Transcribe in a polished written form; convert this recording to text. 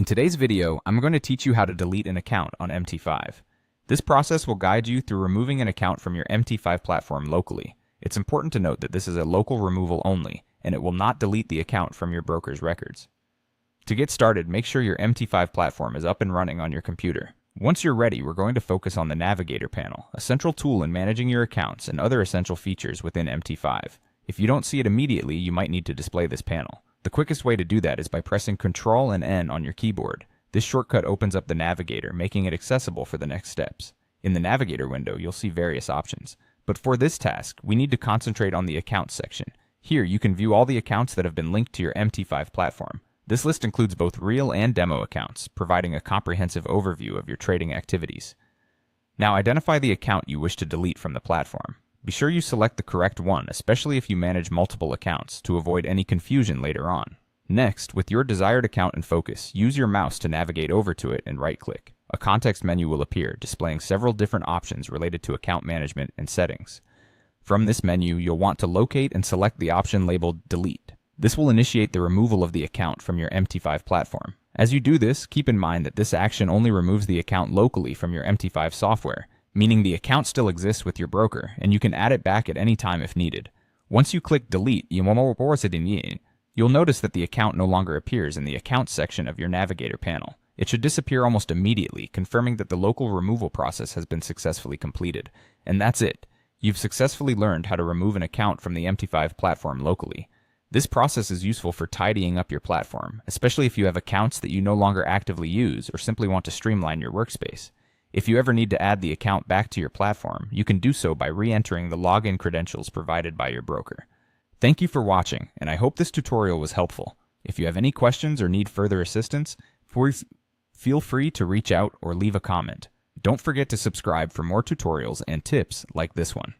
In today's video, I'm going to teach you how to delete an account on MT5. This process will guide you through removing an account from your MT5 platform locally. It's important to note that this is a local removal only, and it will not delete the account from your broker's records. To get started, make sure your MT5 platform is up and running on your computer. Once you're ready, we're going to focus on the Navigator panel, a central tool in managing your accounts and other essential features within MT5. If you don't see it immediately, you might need to display this panel. The quickest way to do that is by pressing Ctrl and N on your keyboard. This shortcut opens up the Navigator, making it accessible for the next steps. In the Navigator window, you'll see various options. But for this task, we need to concentrate on the Accounts section. Here, you can view all the accounts that have been linked to your MT5 platform. This list includes both real and demo accounts, providing a comprehensive overview of your trading activities. Now identify the account you wish to delete from the platform. Be sure you select the correct one, especially if you manage multiple accounts, to avoid any confusion later on. Next, with your desired account in focus, use your mouse to navigate over to it and right-click. A context menu will appear, displaying several different options related to account management and settings. From this menu, you'll want to locate and select the option labeled Delete. This will initiate the removal of the account from your MT5 platform. As you do this, keep in mind that this action only removes the account locally from your MT5 software, meaning the account still exists with your broker, and you can add it back at any time if needed. Once you click Delete, you'll notice that the account no longer appears in the Accounts section of your Navigator panel. It should disappear almost immediately, confirming that the local removal process has been successfully completed. And that's it. You've successfully learned how to remove an account from the MT5 platform locally. This process is useful for tidying up your platform, especially if you have accounts that you no longer actively use or simply want to streamline your workspace. If you ever need to add the account back to your platform, you can do so by re-entering the login credentials provided by your broker. Thank you for watching, and I hope this tutorial was helpful. If you have any questions or need further assistance, feel free to reach out or leave a comment. Don't forget to subscribe for more tutorials and tips like this one.